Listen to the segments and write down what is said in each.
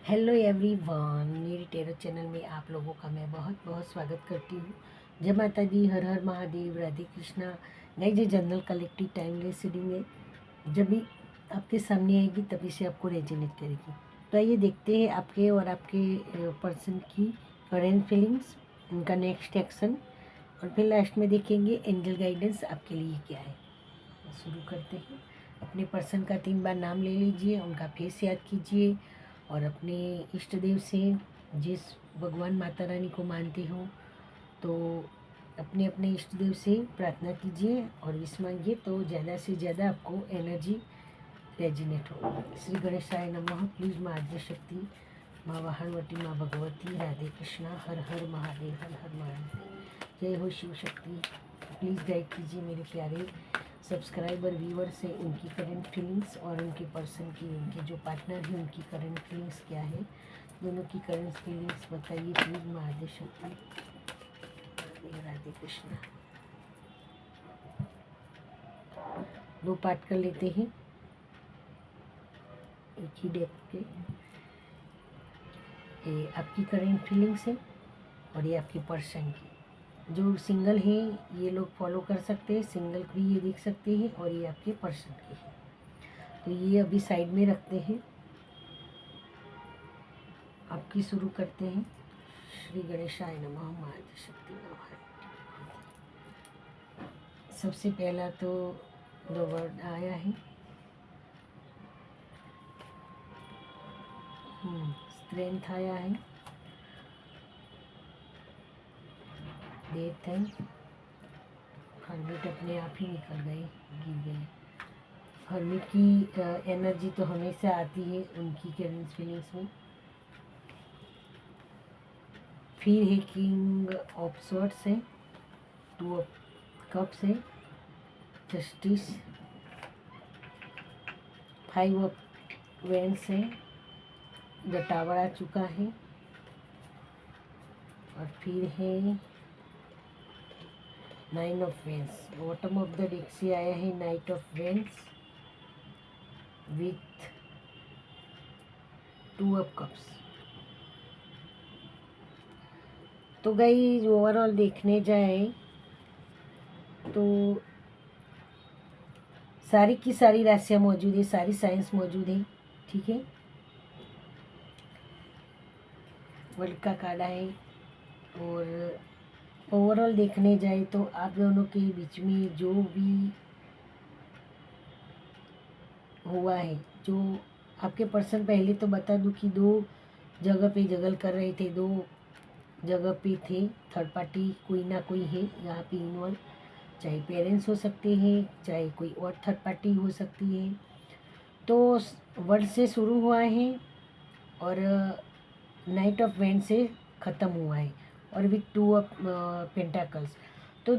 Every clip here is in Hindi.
हेलो एवरीवन, मेरे टेरो चैनल में आप लोगों का मैं बहुत बहुत स्वागत करती हूँ। जय माता दी, हर हर महादेव, राधे कृष्णा। गाइस, ये जनरल कलेक्टिव टाइमलेस रीडिंग है। जब भी आपके सामने आएगी तभी से आपको रेजोनेट करेगी। तो आइए देखते हैं आपके और आपके पर्सन की करेंट फीलिंग्स, उनका नेक्स्ट एक्शन, और फिर लास्ट में देखेंगे एंजल गाइडेंस आपके लिए क्या है। शुरू करते हैं। अपने पर्सन का 3 बार नाम ले लीजिए, उनका फेस याद कीजिए और अपने इष्ट देव से, जिस भगवान माता रानी को मानते हो, तो अपने अपने इष्ट देव से प्रार्थना कीजिए और विश मांगिए, तो ज़्यादा से ज़्यादा आपको एनर्जी रेजिनेट हो। श्री गणेशाय नमः। प्लीज़ माँ आद्यशक्ति, माँ वाहनवटी, माँ भगवती, राधे कृष्णा, हर हर महादेव, हर हर महादेव। जय हो शिव शक्ति। प्लीज़ गाइड कीजिए मेरे प्यारे सब्सक्राइबर व्यूअर से, उनकी करंट फीलिंग्स और उनके पर्सन की, उनके जो पार्टनर हैं उनकी करंट फीलिंग्स क्या है। दोनों की करंट फीलिंग्स बताइए प्लीज़ माँ आद्यशक्ति, राधे कृष्णा। 2 पार्ट कर लेते हैं एक ही डेक के। ये आपकी करंट फीलिंग्स है और ये आपके पर्सन की। जो सिंगल है ये लोग फॉलो कर सकते हैं, सिंगल भी ये देख सकते हैं, और ये आपके पर्सन की है। तो ये अभी साइड में रखते हैं, आपकी शुरू करते हैं। श्री गणेशाय नमः, माँ आद्यशक्ति नमः। सबसे पहला तो 2 वर्ड आया है, स्ट्रेंथ आया है, डेथ है, हर्मिट अपने आप ही निकल गए, गिर गए। हर्मिट की एनर्जी तो हमेशा आती है उनकी करंट फीलिंग्स में। फिर है किंग ऑफ स्वॉर्ड्स है, 2 ऑफ कप्स है, जस्टिस, 5 ऑफ वेंस है, द टावर आ चुका है, और फिर है 9 of wands. Bottom of the deck से आया है knight of wands with 2 of cups. तो गाइस, ओवरऑल देखने जाए तो सारी की सारी राशियाँ मौजूद है, सारी साइंस मौजूद है, ठीक है। वर्ल्ड का कार्ड है, और ओवरऑल देखने जाए तो आप दोनों के बीच में जो भी हुआ है, जो आपके पर्सन, पहले तो बता दूं कि 2 जगह पे जगल कर रहे थे, 2 जगह पे थे। थर्ड पार्टी कोई ना कोई है यहाँ पे इन्वॉल्व, चाहे पेरेंट्स हो सकते हैं, चाहे कोई और थर्ड पार्टी हो सकती है। तो वर्ड से शुरू हुआ है और नाइट ऑफ वेंड से ख़त्म हुआ है, और विथ 2 ऑफ पेंटाकल्स। तो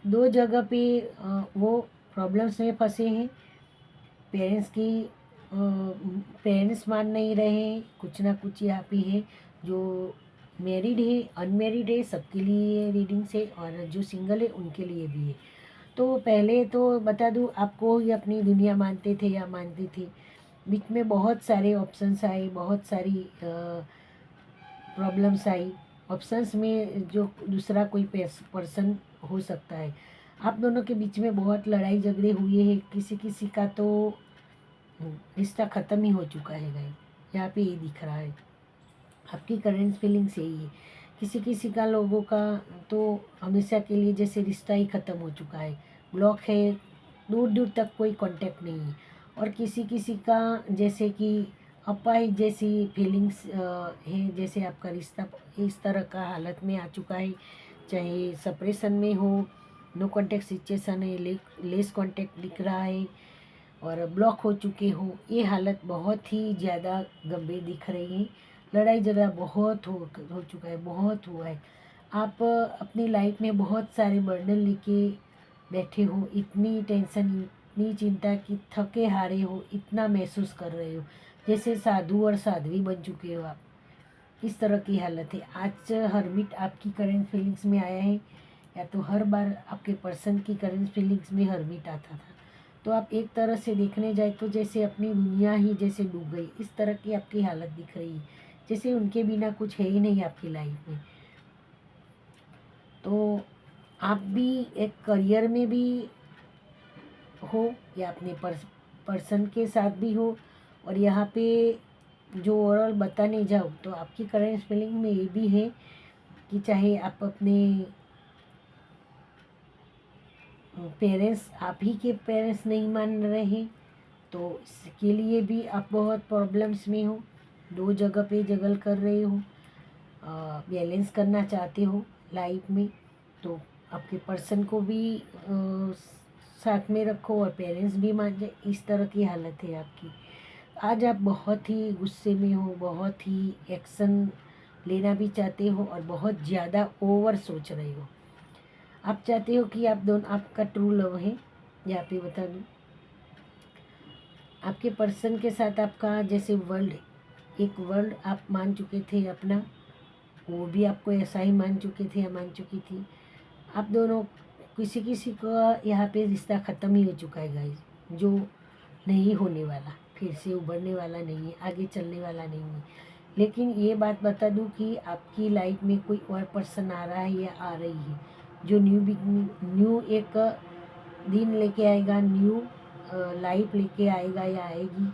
2 जगह पे वो प्रॉब्लम्स में फंसे हैं। पेरेंट्स की पेरेंट्स मान नहीं रहे, कुछ ना कुछ यहाँ पे है। जो मैरिड है, अनमैरिड है, सबके लिए रीडिंग्स है, और जो सिंगल है उनके लिए भी है। तो पहले तो बता दूँ आपको, ये अपनी दुनिया मानते थे या मानते थे। बीच में बहुत सारे ऑप्शंस आए, बहुत सारी प्रॉब्लम्स आई। ऑप्शंस में जो दूसरा कोई पर्सन हो सकता है। आप दोनों के बीच में बहुत लड़ाई झगड़े हुए हैं, किसी किसी का तो रिश्ता ख़त्म ही हो चुका है गाइस। यहाँ पे ये दिख रहा है, आपकी करंट फीलिंग्स यही है। किसी किसी का, लोगों का तो हमेशा के लिए जैसे रिश्ता ही ख़त्म हो चुका है, ब्लॉक है, दूर दूर तक कोई कांटेक्ट नहीं है। और किसी किसी का जैसे कि अपाहिज जैसी फीलिंग्स है, जैसे आपका रिश्ता इस तरह का हालत में आ चुका है, चाहे सेपरेशन में हो, नो कांटेक्ट सिचुएशन है, लेस कांटेक्ट दिख रहा है, और ब्लॉक हो चुके हो। ये हालत बहुत ही ज़्यादा गंभीर दिख रही है। लड़ाई झगड़ा बहुत हो चुका है, बहुत हुआ है। आप अपनी लाइफ में बहुत सारे बर्डन लेके बैठे हो, इतनी टेंशन, इतनी चिंता कि थके हारे हो, इतना महसूस कर रहे हो जैसे साधु और साध्वी बन चुके हो आप। इस तरह की हालत है। आज हर्मिट आपकी करंट फीलिंग्स में आया है, या तो हर बार आपके पर्सन की करंट फीलिंग्स में हर्मिट आता था। तो आप एक तरह से देखने जाए तो जैसे अपनी दुनिया ही जैसे डूब गई, इस तरह की आपकी हालत दिख रही है, जैसे उनके बिना कुछ है ही नहीं आपकी लाइफ में। तो आप भी एक करियर में भी हो या अपने पर्सन के साथ भी हो, और यहाँ पे जो ओवरऑल बताने जाओ तो आपकी करंट फीलिंग में ये भी है कि चाहे आप अपने पेरेंट्स, आप ही के पेरेंट्स नहीं मान रहे हैं तो इसके लिए भी आप बहुत प्रॉब्लम्स में हो, दो जगह पे जगल कर रहे हो, बैलेंस करना चाहते हो लाइफ में। तो आपके पर्सन को भी साथ में रखो और पेरेंट्स भी मान जाए, इस तरह की हालत है आपकी। आज आप बहुत ही गुस्से में हो, बहुत ही एक्शन लेना भी चाहते हो और बहुत ज़्यादा ओवर सोच रहे हो। आप चाहते हो कि आप दोनों, आपका ट्रू लव है, यहाँ पे बता दूँ, आपके पर्सन के साथ आपका जैसे वर्ल्ड, एक वर्ल्ड आप मान चुके थे अपना, वो भी आपको ऐसा ही मान चुके थे या मान चुकी थी। आप दोनों, किसी किसी का यहाँ पे रिश्ता ख़त्म ही हो चुका है गाइस, जो नहीं होने वाला, फिर से उभरने वाला नहीं है, आगे चलने वाला नहीं है। लेकिन ये बात बता दूँ कि आपकी लाइफ में कोई और पर्सन आ रहा है या आ रही है, जो न्यू बिगनिंग, न्यू एक दिन लेके आएगा, न्यू लाइफ लेके आएगा या आएगी,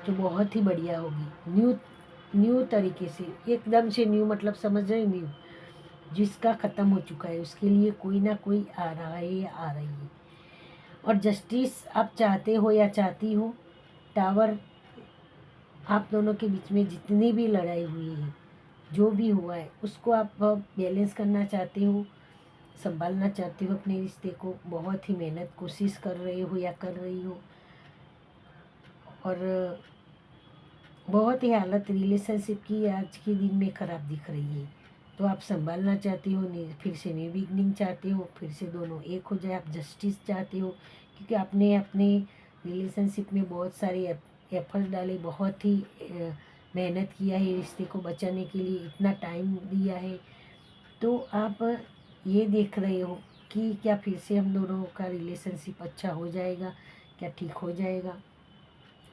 जो बहुत ही बढ़िया होगी। न्यू न्यू तरीके से, एकदम से न्यू, मतलब समझ रहे, न्यू, जिसका ख़त्म हो चुका है उसके लिए कोई ना कोई आ रहा है या आ रही है। और जस्टिस आप चाहते हो या चाहती हो। टावर, आप दोनों के बीच में जितनी भी लड़ाई हुई है, जो भी हुआ है, उसको आप बैलेंस करना चाहते हो, संभालना चाहते हो अपने रिश्ते को, बहुत ही मेहनत कोशिश कर रहे हो या कर रही हो। और बहुत ही हालत रिलेशनशिप की आज के दिन में ख़राब दिख रही है। तो आप संभालना चाहते हो, नहीं फिर से न्यू बिगनिंग चाहते हो, फिर से दोनों एक हो जाए, आप जस्टिस चाहते हो, क्योंकि आपने अपने रिलेशनशिप में बहुत सारे एफर्ट डाले, बहुत ही मेहनत किया है रिश्ते को बचाने के लिए, इतना टाइम दिया है। तो आप ये देख रहे हो कि क्या फिर से हम दोनों का रिलेशनशिप अच्छा हो जाएगा, क्या ठीक हो जाएगा।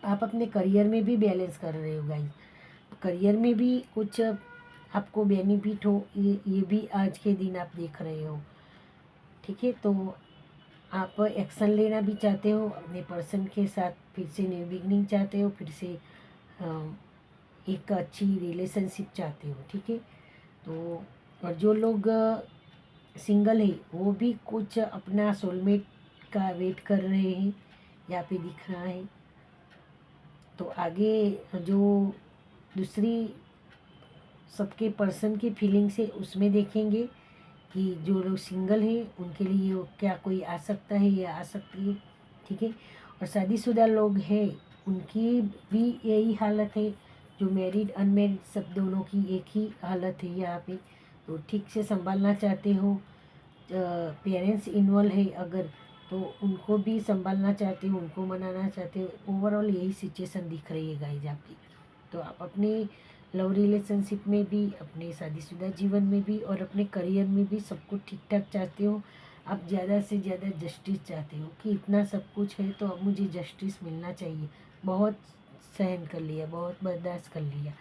आप अपने करियर में भी बैलेंस कर रहे हो गाइस, करियर में भी कुछ आपको बेनिफिट हो, ये भी आज के दिन आप देख रहे हो। ठीक है, तो आप एक्शन लेना भी चाहते हो अपने पर्सन के साथ, फिर से न्यू बिगनिंग चाहते हो, फिर से एक अच्छी रिलेशनशिप चाहते हो। ठीक है, तो और जो लोग सिंगल है वो भी कुछ अपना सोलमेट का वेट कर रहे हैं, यहाँ पे दिख रहा है। तो आगे जो दूसरी सबके पर्सन की फीलिंग्स है उसमें देखेंगे कि जो लोग सिंगल हैं उनके लिए क्या कोई आ सकता है या आ सकती है। ठीक है, और शादीशुदा लोग हैं उनकी भी यही हालत है, जो मैरिड अनमैरिड सब दोनों की एक ही हालत है यहाँ पे। तो ठीक से संभालना चाहते हो, पेरेंट्स इन्वॉल्व है अगर, तो उनको भी संभालना चाहते हो, उनको मनाना चाहते हो। ओवरऑल यही सिचुएशन दिख रही है गाइज आपकी। तो आप अपने लव रिलेशनशिप में भी, अपने शादीशुदा जीवन में भी और अपने करियर में भी सब कुछ ठीक ठाक चाहते हो। आप ज़्यादा से ज़्यादा जस्टिस चाहते हो कि इतना सब कुछ है तो अब मुझे जस्टिस मिलना चाहिए। बहुत सहन कर लिया, बहुत बर्दाश्त कर लिया,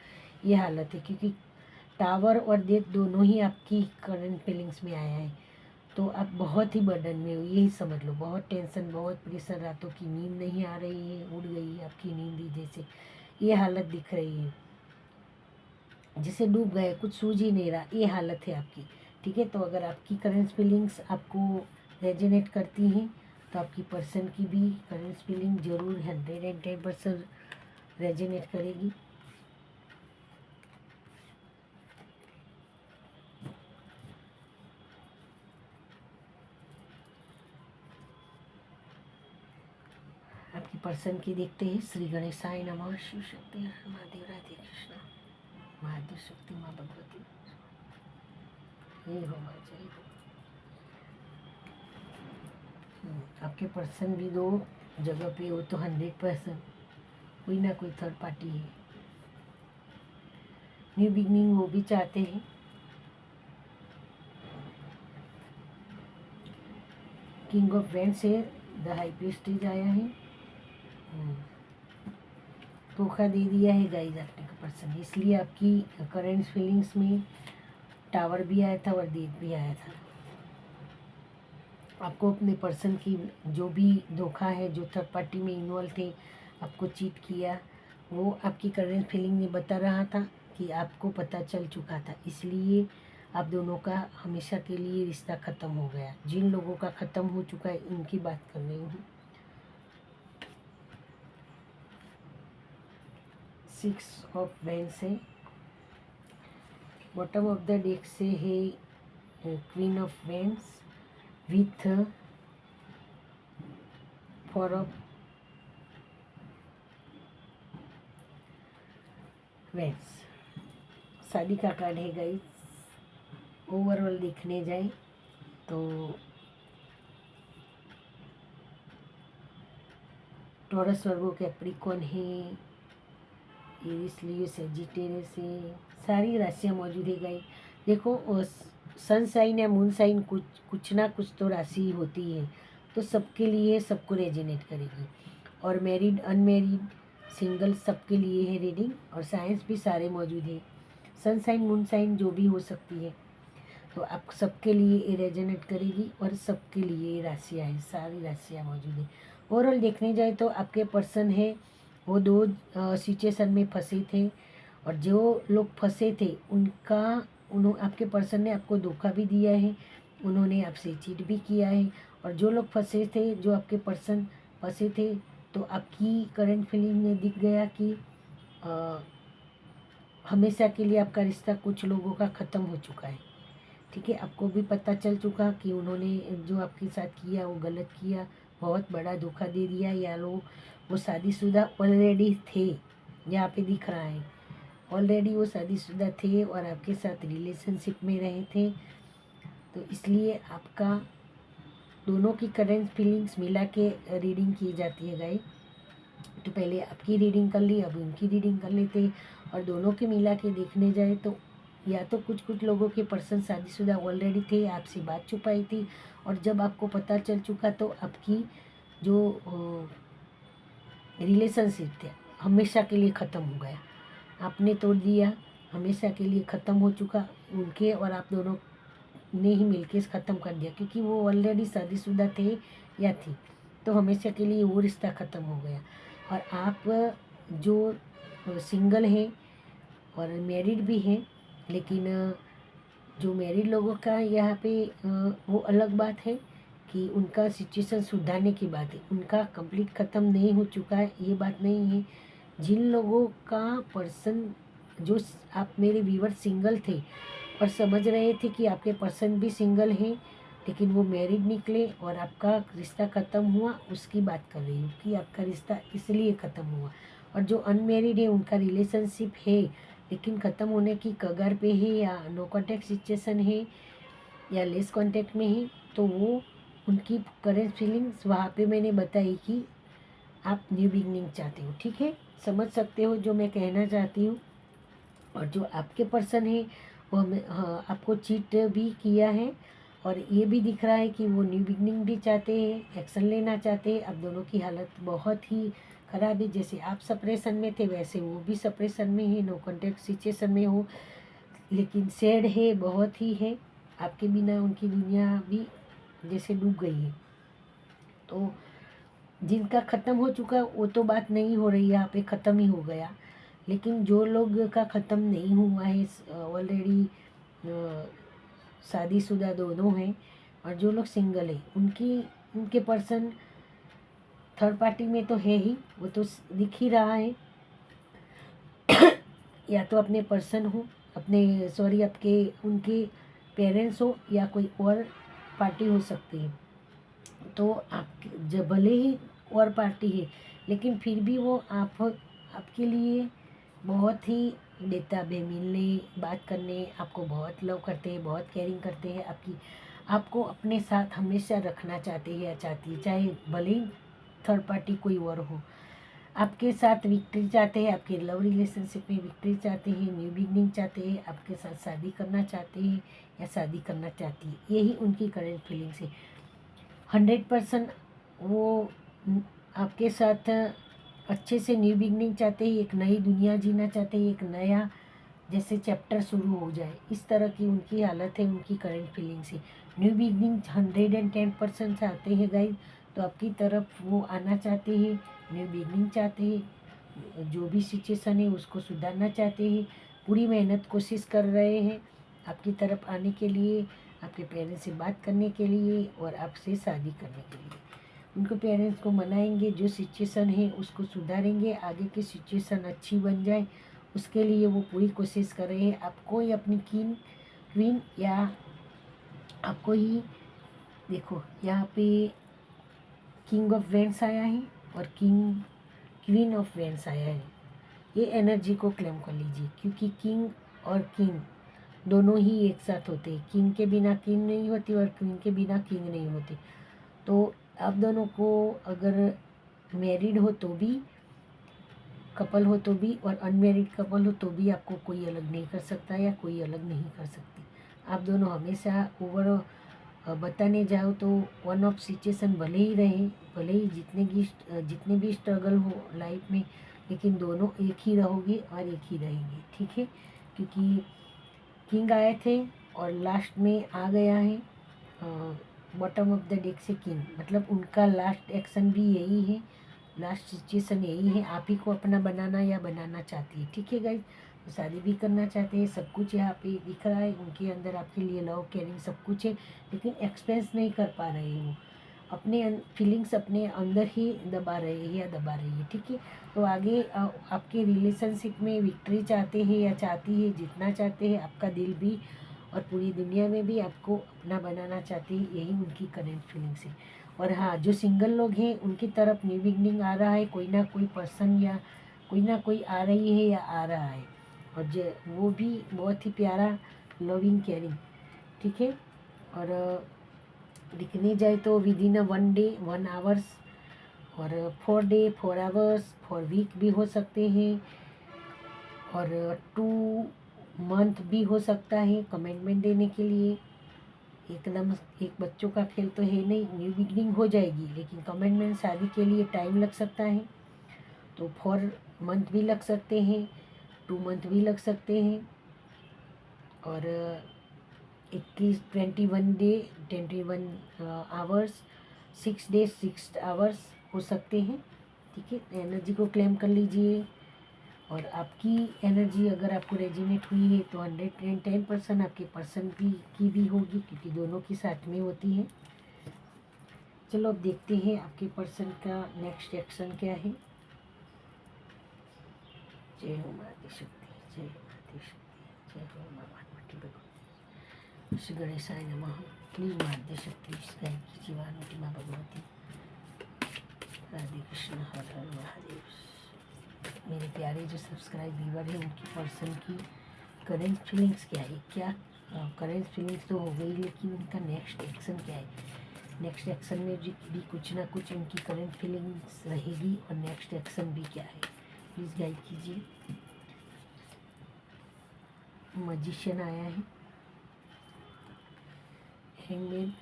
ये हालत है। क्योंकि टावर और डेथ दोनों ही आपकी करंट फीलिंग्स में आया है। तो आप बहुत ही बर्डन में हो, यही समझ लो। बहुत टेंशन, बहुत प्रेशर, रातों की नींद नहीं आ रही है, उड़ गई है आपकी नींद ही जैसे, ये हालत दिख रही है, जैसे डूब गए, कुछ सूझ ही नहीं रहा, ये हालत है आपकी। ठीक है, तो अगर आपकी करंट फीलिंग्स आपको रेजोनेट करती हैं तो आपकी पर्सन की भी करंट फीलिंग जरूर 110% रेजोनेट करेगी। आपकी पर्सन की देखते हैं। श्री गणेशाय नमः, शिव शक्ति महादेव, राधे कृष्ण, महादेव शक्ति, माँ भगवती, ये होना चाहिए। आपके पर्सन भी दो जगह पे हो तो 100% कोई ना कोई थर्ड पार्टी है। न्यू बिगनिंग वो भी चाहते हैं। किंग ऑफ वेंस है, द हाई प्रीस्टेज आया है, धोखा दे दिया है गाइस आपने का पर्सन, इसलिए आपकी करंट फीलिंग्स में टावर भी आया था और डेथ भी आया था। आपको अपने पर्सन की जो भी धोखा है, जो थर्ड पार्टी में इन्वॉल्व थे, आपको चीट किया, वो आपकी करंट फीलिंग में बता रहा था कि आपको पता चल चुका था, इसलिए आप दोनों का हमेशा के लिए रिश्ता ख़त्म हो गया। जिन लोगों का ख़त्म हो चुका है उनकी बात कर रही हूँ। 6 ऑफ वेंस है, बॉटम ऑफ द डेक से है queen of wands with 4 of wands. शादी का कार्ड है गाइस। ओवरऑल देखने जाए तो टॉरस, वर्गो, कैप्रिकॉन है, एरिस, लियो, सजिटेरियस है, सारी राशियाँ मौजूद है गाइस। देखो सन साइन या मून साइन कुछ ना कुछ तो राशि होती है, तो सबके लिए सबको रेजिनेट करेगी। और मैरिड, अनमेरिड, सिंगल सबके लिए है रीडिंग, और साइंस भी सारे मौजूद है। सन साइन मून साइन जो भी हो सकती है, तो आप सबके लिए ये रेजोनेट करेगी और सबके लिए ये राशियाँ हैं, सारी राशियाँ मौजूद है। ओवरऑल देखने जाए तो आपके पर्सन है वो दो सिचुएशन में फंसे थे, और जो लोग फंसे थे आपके पर्सन ने आपको धोखा भी दिया है, उन्होंने आपसे चीट भी किया है। और जो लोग फंसे थे, जो आपके पर्सन फंसे थे, तो आपकी करंट फीलिंग में दिख गया कि हमेशा के लिए आपका रिश्ता कुछ लोगों का ख़त्म हो चुका है। ठीक है, आपको भी पता चल चुका कि उन्होंने जो आपके साथ किया वो गलत किया, बहुत बड़ा धोखा दे दिया, या लोग वो शादीशुदा ऑलरेडी थे, यहाँ पे दिख रहा है ऑलरेडी वो शादीशुदा थे और आपके साथ रिलेशनशिप में रहे थे। तो इसलिए आपका दोनों की करंट फीलिंग्स मिला के रीडिंग की जाती है गाइस। तो पहले आपकी रीडिंग कर ली, अब उनकी रीडिंग कर लेते, और दोनों के मिला के देखने जाए तो या तो कुछ लोगों के पर्सन शादीशुदा ऑलरेडी थे, आपसे बात छुपाई थी, और जब आपको पता चल चुका तो आपकी जो रिलेशनशिप थे हमेशा के लिए ख़त्म हो गया, आपने तोड़ दिया, हमेशा के लिए ख़त्म हो चुका। उनके और आप दोनों ने ही मिलके ख़त्म कर दिया, क्योंकि वो ऑलरेडी शादीशुदा थे या थी, तो हमेशा के लिए वो रिश्ता ख़त्म हो गया। और आप जो सिंगल हैं और मैरिड भी हैं, लेकिन जो मैरिड लोगों का यहाँ पे वो अलग बात है कि उनका सिचुएशन सुधारने की बात है, उनका कंप्लीट ख़त्म नहीं हो चुका है, ये बात नहीं है। जिन लोगों का पर्सन, जो आप मेरे व्यूअर सिंगल थे और समझ रहे थे कि आपके पर्सन भी सिंगल हैं, लेकिन वो मैरिड निकले और आपका रिश्ता ख़त्म हुआ, उसकी बात कर रही हूँ कि आपका रिश्ता इसलिए ख़त्म हुआ। और जो अनमेरिड है उनका रिलेशनशिप है लेकिन ख़त्म होने की कगार पे है, या नो कॉन्टैक्ट सिचुएशन है, या लेस कॉन्टैक्ट में है, तो वो उनकी करेंट फीलिंग्स वहाँ पे मैंने बताई कि आप न्यू बिगनिंग चाहते हो। ठीक है, समझ सकते हो जो मैं कहना चाहती हूँ। और जो आपके पर्सन है वो हाँ, आपको चीट भी किया है, और ये भी दिख रहा है कि वो न्यू बिगनिंग भी चाहते हैं, एक्शन लेना चाहते हैं। अब दोनों की हालत बहुत ही ख़राब है, जैसे आप सेपरेशन में थे वैसे वो भी सेपरेशन में है, नो कॉन्टैक्ट सिचुएशन में हो, लेकिन सैड है, बहुत ही है। आपके बिना उनकी दुनिया भी जैसे डूब गई है। तो जिनका ख़त्म हो चुका वो तो बात नहीं हो रही, यहाँ पे ख़त्म ही हो गया। लेकिन जो लोग का ख़त्म नहीं हुआ है, ऑलरेडी शादीशुदा दोनों हैं, और जो लोग सिंगल हैं उनके पर्सन थर्ड पार्टी में तो है ही, वो तो दिख ही रहा है। या तो अपने पर्सन हो, आपके उनके पेरेंट्स हो, या कोई और पार्टी हो सकती है। तो आप जब भले ही और पार्टी है, लेकिन फिर भी वो आपके लिए बहुत ही बेताब है, मिलने बात करने, आपको बहुत लव करते हैं, बहुत केयरिंग करते हैं, आपको अपने साथ हमेशा रखना चाहते हैं या चाहती है, चाहे भले ही थर्ड पार्टी कोई और हो। आपके साथ विक्ट्री चाहते हैं, आपके लव रिलेशनशिप में विक्ट्री चाहते हैं, न्यू बिगनिंग चाहते हैं, आपके साथ शादी करना चाहते हैं या शादी करना चाहती है, यही उनकी करंट फीलिंग्स है। 100% वो आपके साथ अच्छे से न्यू बिगनिंग चाहते हैं, एक नई दुनिया जीना चाहते हैं, एक नया जैसे चैप्टर शुरू हो जाए, इस तरह की उनकी हालत है, उनकी करंट फीलिंग से। न्यू बिगनिंग 110% चाहते हैं गाइस, तो आपकी तरफ वो आना चाहते हैं, न्यू बिगनिंग चाहते हैं, जो भी सिचुएशन है उसको सुधारना चाहते हैं, पूरी मेहनत कोशिश कर रहे हैं आपकी तरफ आने के लिए, आपके पेरेंट्स से बात करने के लिए और आपसे शादी करने के लिए। उनको पेरेंट्स को मनाएंगे, जो सिचुएशन है उसको सुधारेंगे, आगे की सिचुएशन अच्छी बन जाए उसके लिए वो पूरी कोशिश कर रहे हैं। आपको ही अपनी क्वीन या आपको ही देखो यहाँ पे किंग ऑफ वेंस आया है और क्वीन ऑफ वेंस आया है। ये एनर्जी को क्लेम कर लीजिए, क्योंकि किंग और किंग दोनों ही एक साथ होते हैं। किंग के बिना किंग नहीं होती और क्वीन के बिना किंग नहीं होती। तो आप दोनों को अगर मैरिड हो तो भी, कपल हो तो भी, और अनमेरिड कपल हो तो भी आपको कोई अलग नहीं कर सकता या कोई अलग नहीं कर सकती। आप दोनों हमेशा ओवर बताने जाओ तो वन ऑफ सिचुएशन भले ही रहे, भले ही जितने भी स्ट्रगल हो लाइफ में, लेकिन दोनों एक ही रहोगे और एक ही रहेंगे, ठीक है। क्योंकि किंग आए थे और लास्ट में आ गया है बॉटम ऑफ द डेक से किंग, मतलब उनका लास्ट एक्शन भी यही है, लास्ट सिचुएशन यही है। आप ही को अपना बनाना या बनाना चाहती है, ठीक है गाइज। तो शादी भी करना चाहते हैं, सब कुछ यहाँ पे दिख रहा है उनके अंदर, आपके लिए लव केयरिंग सब कुछ है, लेकिन एक्सप्रेस नहीं कर पा रहे हैं वो, अपने फीलिंग्स अपने अंदर ही दबा रहे हैं या दबा रही है, ठीक है। तो आगे आपके रिलेशनशिप में विक्ट्री चाहते हैं या चाहती है, जीतना चाहते हैं, आपका दिल भी और पूरी दुनिया में भी आपको अपना बनाना चाहती है, यही उनकी करेंट फीलिंग्स है। और हाँ, जो सिंगल लोग हैं उनकी तरफ न्यू बिगनिंग आ रहा है, कोई ना कोई पर्सन या कोई ना कोई आ रही है या आ रहा है, और जो वो भी बहुत ही प्यारा, लविंग केयरिंग, ठीक है। और दिखने जाए तो विद इन 1 डे 1 आवर्स और 4 डे 4 आवर्स 4 वीक भी हो सकते हैं, और 2 मंथ भी हो सकता है कमिटमेंट देने के लिए। एकदम एक बच्चों का खेल तो है नहीं, न्यू बिगनिंग हो जाएगी, लेकिन कमिटमेंट शादी के लिए टाइम लग सकता है। तो 4 मंथ भी लग सकते हैं, 2 मंथ भी लग सकते हैं, और 21 डे 21 आवर्स 6 डे 6 आवर्स हो सकते हैं, ठीक है। एनर्जी को क्लेम कर लीजिए, और आपकी एनर्जी अगर आपको रेजिनेट हुई है तो 110% आपके पर्सन की भी होगी, क्योंकि दोनों की साथ में होती है। चलो अब देखते हैं आपके पर्सन का नेक्स्ट एक्शन क्या है। जय हो माता शक्ति, जय माता शक्ति, जय हो माँ पार्वती भगवती, श्री गणेशाय नमः। प्लीज माता शक्ति गाय की जीवानुटी माँ भगवती, राधे कृष्ण, हर हर महादेव। मेरे प्यारे जो सब्सक्राइब व्यूवर है उनकी पर्सन की करेंट फीलिंग्स क्या है, क्या करेंट फीलिंग्स तो हो गई, लेकिन उनका नेक्स्ट एक्शन क्या है। नेक्स्ट एक्शन में भी कुछ ना कुछ उनकी करेंट फीलिंग्स रहेगी, और नेक्स्ट एक्शन भी क्या है, प्लीज़ गाइड कीजिए। मैजिशियन आया है, हैंगमैन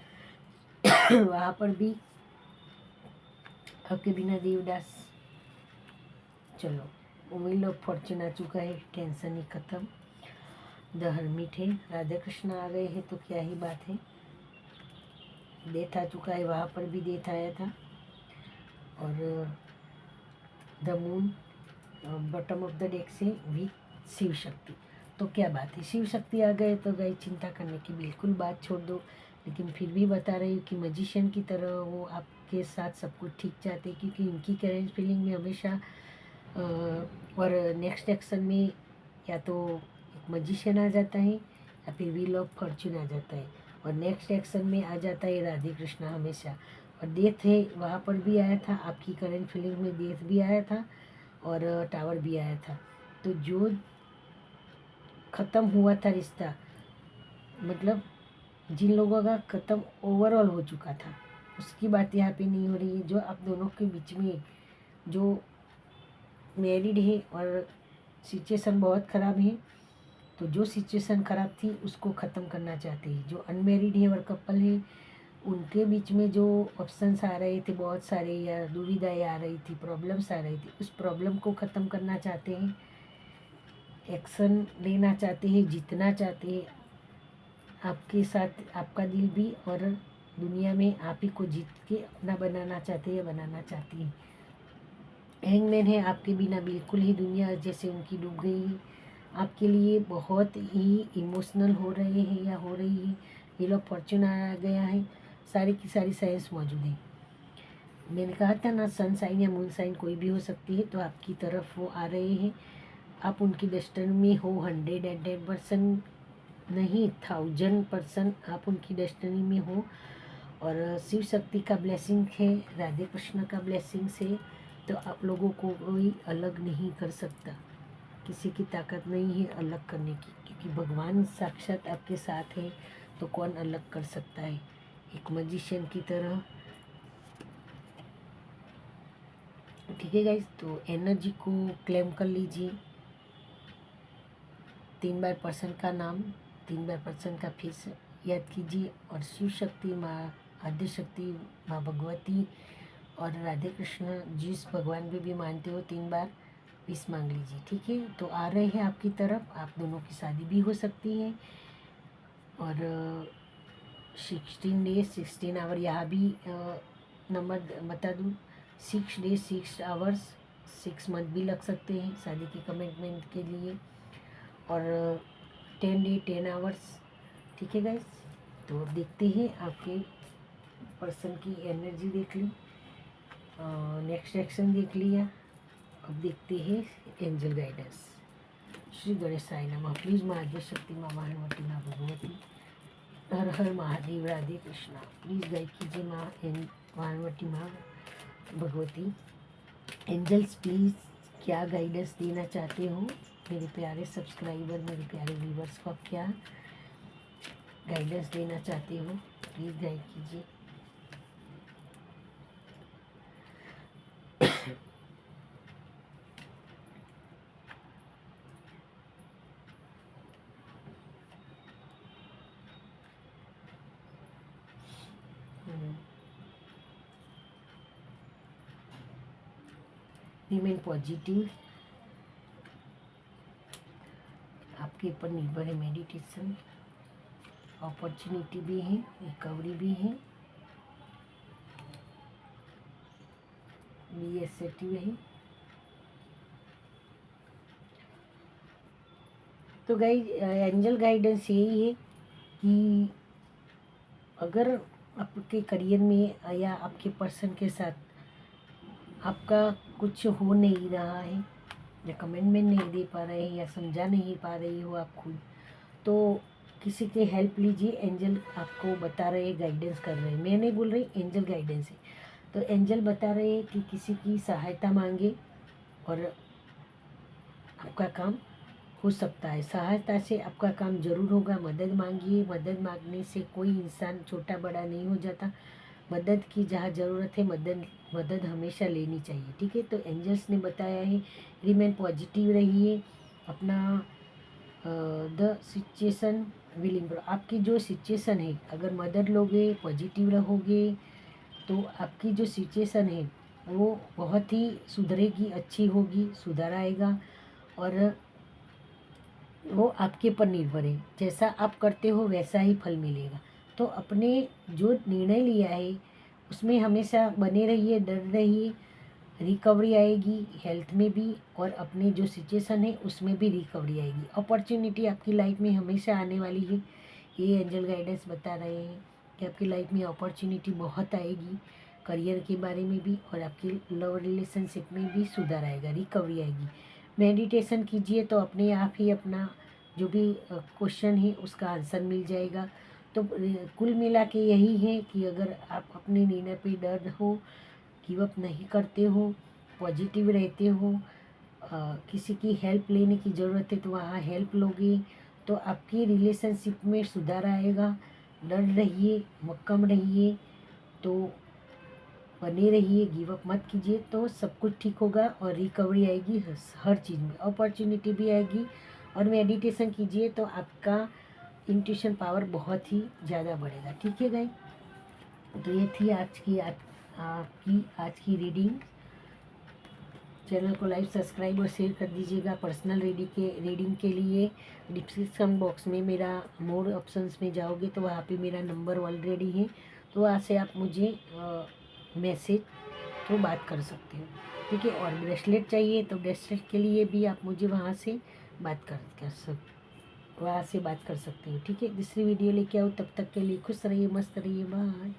वहाँ पर भी आपके बिना देवदास। चलो व्हील ऑफ फॉर्चून आ चुका है, टेंशन ही खत्म। द हर्मिट है, राधा कृष्ण आ गए हैं, तो क्या ही बात है। डेथ आ चुका है, वहाँ पर भी डेथ आया था, और the moon bottom of the deck से भी शिव शक्ति। तो क्या बात है, शिव शक्ति आ गए तो गई, चिंता करने की बिल्कुल बात छोड़ दो। लेकिन फिर भी बता रही हूँ कि मैजिशियन की तरह वो आपके साथ सब कुछ ठीक चाहते, क्योंकि उनकी करेंट फीलिंग में हमेशा और नेक्स्ट एक्शन में या तो एक मैजिशियन आ जाता है या फिर व्हील ऑफ फॉर्चून आ जाता है, और नेक्स्ट एक्शन में आ जाता है राधे कृष्णा हमेशा। और डेथ है, वहाँ पर भी आया था, आपकी करेंट फीलिंग में डेथ भी आया था और टावर भी आया था। तो जो ख़त्म हुआ था रिश्ता, मतलब जिन लोगों का ख़त्म ओवरऑल हो चुका था, उसकी बात यहाँ पे नहीं हो रही है। जो आप दोनों के बीच में जो मैरिड है और सिचुएशन बहुत ख़राब है, तो जो सिचुएशन ख़राब थी उसको ख़त्म करना चाहते हैं। जो अनमेरिड है और कपल है उनके बीच में जो ऑप्शंस आ रहे थे बहुत सारे, या दुविधाएं आ रही थी, प्रॉब्लम्स आ रही थी, उस प्रॉब्लम को ख़त्म करना चाहते हैं, एक्शन लेना चाहते हैं, जीतना चाहते हैं। आपके साथ आपका दिल भी, और दुनिया में आप ही को जीत के अपना बनाना चाहते हैं, बनाना चाहती हैं। हैंगमैन है, आपके बिना बिल्कुल ही दुनिया जैसे उनकी डूब गई है। आपके लिए बहुत ही इमोशनल हो रहे हैं या हो रही है। ये लोग फॉर्चून आ गया है, सारी की सारी साइंस मौजूद है। मैंने कहा था ना, सन साइन या मून साइन कोई भी हो सकती है, तो आपकी तरफ वो आ रहे हैं। आप उनकी डेस्टिनी में हो 110% नहीं, 1000% आप उनकी डेस्टिनी में हो। और शिव शक्ति का ब्लेसिंग है, राधे कृष्ण का ब्लेसिंग है, तो आप लोगों को कोई अलग नहीं कर सकता। किसी की ताकत नहीं है अलग करने की, क्योंकि भगवान साक्षात आपके साथ है, तो कौन अलग कर सकता है। एक मैजिशियन की तरह। ठीक है गाइस, तो एनर्जी को क्लेम कर लीजिए। 3 बार पर्सन का नाम, 3 बार पर्सन का फेस याद कीजिए, और शिव शक्ति माँ, आद्य शक्ति माँ भगवती और राधे कृष्ण जिस भगवान पे भी मानते हो, 3 बार विश मांग लीजिए। ठीक है, तो आ रहे हैं आपकी तरफ। आप दोनों की शादी भी हो सकती है। और 16 डेज 16 आवर, यहाँ भी नंबर बता दूँ, 6 डेज 6 आवर्स 6 मंथ भी लग सकते हैं शादी के कमिटमेंट के लिए, और 10 डे 10 आवर्स। ठीक है गाइस, तो देखते हैं आपके पर्सन की एनर्जी देख ली, नेक्स्ट एक्शन देख लिया। अब देखते हैं एंजल गाइडेंस। श्री गणेश साई नमः। प्लीज माँ आद्य शक्ति, माँ भानुमती, माँ भगवती, हर हर महादेव, राधे कृष्णा। प्लीज़ गाइड कीजिए माँ भानुमती, माँ भगवती। एंजल्स प्लीज़ क्या गाइडेंस देना चाहते हो मेरे प्यारे सब्सक्राइबर, मेरे प्यारे व्यूवर्स को? आप क्या गाइडेंस देना चाहते हो? प्लीज़ गाइड कीजिए। रिमेन पॉजिटिव, आपके ऊपर निर्भर है मेडिटेशन। अपॉर्चुनिटी भी है, रिकवरी भी है, बी एसेटिव है। तो गाइड एंजल गाइडेंस यही है कि अगर आपके करियर में या आपके पर्सन के साथ आपका कुछ हो नहीं रहा है, या कमिटमेंट नहीं दे पा रहे हैं, या समझा नहीं पा रही हो आप खुद, तो किसी की हेल्प लीजिए। एंजल आपको बता रहे हैं, गाइडेंस कर रहे हैं। मैं नहीं बोल रही, एंजल गाइडेंस है। तो एंजल बता रहे हैं कि किसी की सहायता मांगे और आपका काम हो सकता है। सहायता से आपका काम जरूर होगा। मदद मांगिए, मदद मांगने से कोई इंसान छोटा बड़ा नहीं हो जाता। मदद की जहाँ ज़रूरत है, मदद हमेशा लेनी चाहिए। ठीक है, तो एंजल्स ने बताया है रिमेन पॉजिटिव रहिए। अपना द सिचुएशन विल इम्प्रूव। आपकी जो सिचुएशन है, अगर मदद लोगे, पॉजिटिव रहोगे, तो आपकी जो सिचुएशन है वो बहुत ही सुधरेगी, अच्छी होगी, सुधार आएगा। और वो आपके पर निर्भर है, जैसा आप करते हो वैसा ही फल मिलेगा। तो अपने जो निर्णय लिया है उसमें हमेशा बने रहिए, डर रहिए। रिकवरी आएगी हेल्थ में भी, और अपने जो सिचुएशन है उसमें भी रिकवरी आएगी। अपॉर्चुनिटी आपकी लाइफ में हमेशा आने वाली है। ये एंजल गाइडेंस बता रहे हैं कि आपकी लाइफ में अपॉर्चुनिटी बहुत आएगी, करियर के बारे में भी, और आपकी लव रिलेशनशिप में भी सुधार आएगा, रिकवरी आएगी। मेडिटेशन कीजिए तो अपने आप ही अपना जो भी क्वेश्चन है उसका आंसर मिल जाएगा। तो कुल मिला के यही है कि अगर आप अपने निर्णय पे डर हो, गिव अप नहीं करते हो, पॉजिटिव रहते हो, किसी की हेल्प लेने की ज़रूरत है तो वहाँ हेल्प लोगे, तो आपकी रिलेशनशिप में सुधार आएगा। डर रहिए, मक्कम रहिए, तो बने रहिए, गिव अप मत कीजिए, तो सब कुछ ठीक होगा और रिकवरी आएगी हर चीज़ में, अपॉर्चुनिटी भी आएगी। और मेडिटेशन कीजिए तो आपका इंट्यूशन पावर बहुत ही ज़्यादा बढ़ेगा। ठीक है गाइस, तो ये थी आपकी आज की रीडिंग। चैनल को लाइक, सब्सक्राइब और शेयर कर दीजिएगा। पर्सनल रीडिंग के लिए डिस्क्रिप्शन बॉक्स में मेरा मोर ऑप्शंस में जाओगे तो वहाँ पे मेरा नंबर ऑलरेडी है, तो वहाँ से आप मुझे मैसेज थ्रू बात कर सकते हो, ठीक है। और ब्रेसलेट चाहिए तो ब्रेसलेट के लिए भी आप मुझे वहाँ से बात कर सकते हो, ठीक है। दूसरी वीडियो लेके आओ, तब तक के लिए खुश रहिए, मस्त रहिए, बाय।